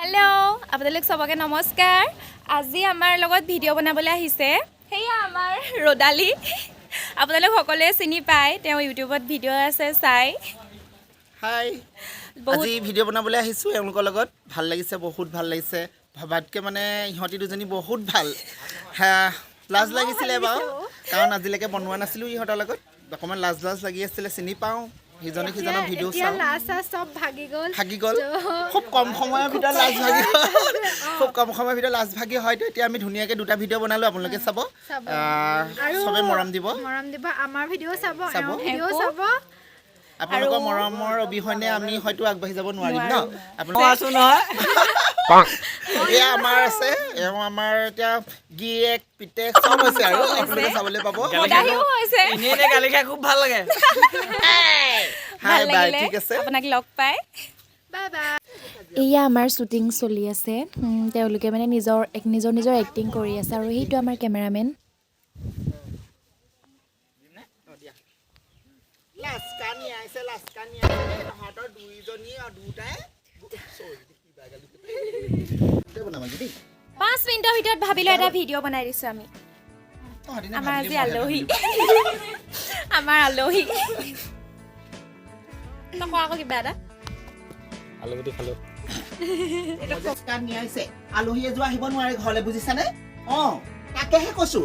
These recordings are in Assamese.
हेलो আপোনালোক সবকে নমস্কাৰ আজি আমাৰ লগত ভিডিঅ' বনাবলৈ আহিছে হেয়া আমাৰ ৰদালি আপোনালোক সকলোৱে চিনি পায় তেওঁ ইউটিউবত ভিডিঅ' আছে চাই হাই আজি ভিডিঅ' বনাবলৈ আহিছো এওঁলোকৰ লগত ভাল লাগিছে বহুত ভাল লাগিছে ভাবাতকে মানে ইহঁতি দুজনী বহুত ভাল লাজ লাগিছিলে বাৰু কাৰণ আজিলৈকে বনোৱা নাছিলো ইহঁতৰ লগত অকমান লাজ লাগি আছিলে চিনি পাওঁ হিজনে হিজনৰ ভিডিঅ' চাওঁ লাজা সব ভাগি গ'ল খুব কম সময়ৰ ভিতৰত লাজ ভাগি খুব কম সময়ৰ ভিতৰত লাজ ভাগি হয়তো এতিয়া আমি ধুনীয়াকৈ দুটা ভিডিঅ' বনালো আপোনালোকে চাব সবে মৰম দিব আমাৰ ভিডিঅ' চাব ভিডিঅ' চাব আপোনালোকৰ মৰমৰ অবিহনে আমি হয়তো আগবাঢ়ি যাব নোৱাৰিম ন আপোনালোক আছো এয়া আমাৰ আছে এওঁ আমাৰ এতিয়া গিয়েক পিতেক চব হৈছে আৰু আপোনালোকে চাবলৈ পাব এনেই গালি খাই খুব ভাল লাগে হাই বাই ঠিক আছে আপোনাক লগ পাই বাই বাই এয়া আমাৰ শ্বুটিং চলি আছে তেওঁলোকে মানে নিজৰ এক্টিং কৰি আছে আৰু সেইটো আমাৰ কেমেৰামেন তহঁতৰ দুইজনী দুটাই 5 মিনিটৰ ভিতৰত ভাবিলো এটা ভিডিঅ' বনাই দিছো আমি আমাৰ আজি আলহী আমাৰ আলহী নকওঁ আকৌ কিবা এটা আলহী খালো আলহী এযোৰ আহিব নোৱাৰে ঘৰলৈ বুজিছানে তাকেহে কৈছো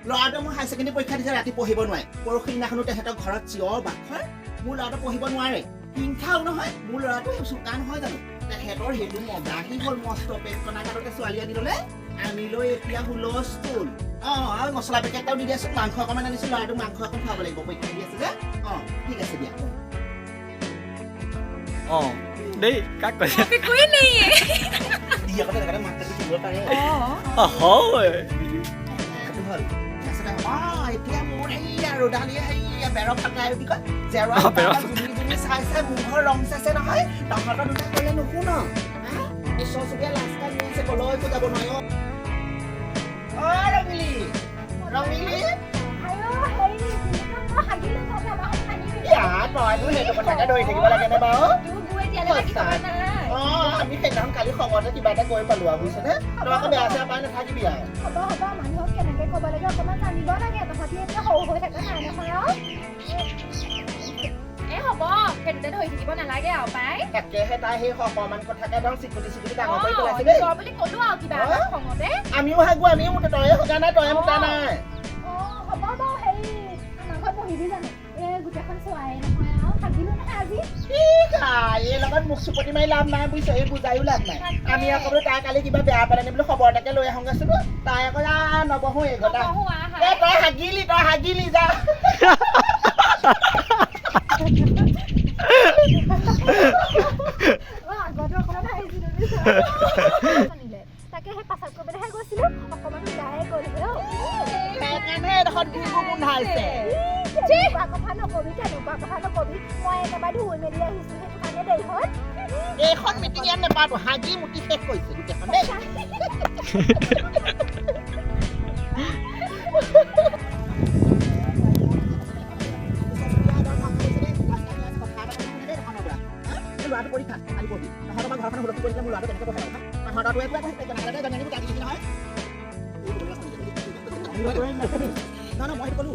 ল'ৰাটোৱে মোৰ হাই ছেকেণ্ডেৰী পৰীক্ষা দিছে ৰাতি পঢ়িব নোৱাৰে পৰহি দিনাখনো তেহেঁতৰ ঘৰত চিঞৰ বাখৰ মোৰ ল'ৰাটো পঢ়িব নোৱাৰে হিংসাও নহয় মোৰ ল'ৰাটো চোকা নহয় জানো তেহেঁতৰ সেইটো মজাহি হ'ল মস্ত পেট কণা কাটতে ছোৱালী আনি ল'লে আনি লৈ এতিয়া হুলস্থুল আৰু মছলা পেকেট এটাও দি দিয়াচোন মাংস অকণমান আনিছো ল'ৰাটোক মাংস অকণ খুৱাব লাগিব পৰীক্ষা দি আছে যে ঠিক আছে দিয়া দেই কাক কৈছে कोई नहीं है দি আকৌ তেনেকৈ মাতটো দিব পাৰে হয় এতিয়া মোৰ এইয়া ৰদালি সেইয়া বেৰ ফাটাই কি কয় জেৰা জুমি চাইছে মুখৰ ৰং চাইছে নহয় তহঁতৰ দুটা ক'লে নুশুন ঈশ্বৰ চুবুৰীয়া লাষ্টত নি আছে কলৈকো যাব নোৱাৰি ৰঙিলি তইতো সেইটো কথাকে ধৰি থাকিব লাগেনে বাৰু আমি সেইদিনাখন কালি খবৰতে কিবা এটা কৈ পালো আৰু বুজিছনে তই আকৌ বেয়া চেয়া পাই নাথাকিবি আৰু মানুহক কেনেকে ক'ব লাগে অকণমান জানিব লাগে তহঁতি এতিয়া সৰু হৈ থাকে নাই নহয় হ'ব সেইটোতে ধৰি থাকিব নালাগে আৰু পাই তাকেহে তাই সেই অকণমান কথাকে ধৰক চিকুটি ডাঙৰ কৰি পেলাইছে দেই বুলি ক'লো আৰু কিবা এটা খঙতে আমিও হাগো আমিও মুঠে তয়ে সজা নাই তয়ে মুঠা নাই হ'ব বাৰু হেৰি আমাৰ ঘৰত বহিবি জানো গোটেইখন চোৱাই নহয় আৰু থাকিলো নহয় আজি এই লগত মুখ চুপতি মাৰি লাভ নাই বুজিছ এই বুজাইও লাভ নাই আমি আকৌ তাই কালি কিবা বেয়া পালে বোলো খবৰ এটাকে লৈ আহোগেছোন তাই আকৌ নবহো এই কথা তই হাগিলি যা আগতো অকণমান আহিছিলো তাকে সেই পাছত কৰিবলৈহে গৈছিলো অকণমান ওলাই গ'ল সেইকাৰণে এডোখৰত গোন্ধাইছে কথা নকবি মই একেবাৰে ধুই মেলি আহিছো সেইটো কাৰণে দেৰি হ'ল এইখন মিটিং ইয়াত নেপাতো হাগি মুটি শেষ কৰিছে গোটেইখন দেই ল'ৰাটো পৰীক্ষা আহি পঢ়ি তহঁতৰ আমাৰ ঘৰখন হুলস্থুল কৰিছিলে মোৰ ল'ৰাটো কেনেকৈ পঢ়াই তহঁতৰ নহয় মই ক'লো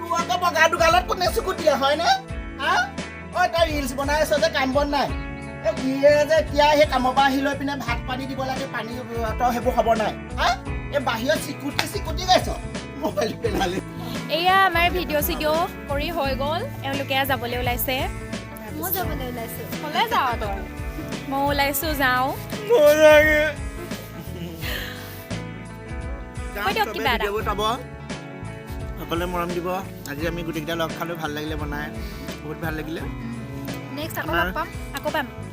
তোৰ আকৌ বগা দোকানত কোনে চকু দিয়ে হয়নে তই ৰিলচ বনাই আছ যে কাম বন নাই দিয়ে যে এতিয়া সেই কামৰ পৰা আহি লৈ পিনে ভাত পানী দিব লাগে পানী তই সেইবোৰ খবৰ নাই এই বাহিৰত চিকুটি গাইছ মোবাইল পেলালি এয়া আমাৰ ভিডিঅ' চিডিঅ' কৰি হৈ গ'ল এওঁলোকে যাবলৈ ওলাইছে মই যাবলৈ ওলাইছো ক'লে যাওঁ তই মই ওলাইছো যাওঁ কৈ দিয়ক কিবা এটা সকলোৱে মৰম দিব আজি আমি গোটেইকেইটা লগ খালোঁ ভাল লাগিলে বনাই বহুত ভাল লাগিলে নেক্সট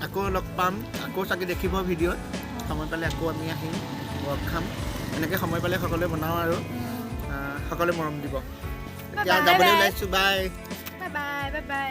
আকৌ লগ পাম আকৌ চাগে দেখিব ভিডিঅ'ত সময় পালে আকৌ আমি আহিম লগ খাম এনেকৈ সময় পালে সকলোৱে বনাওঁ আৰু সকলোৱে মৰম দিব এতিয়া যাবলৈ ওলাইছোঁ বাই বাই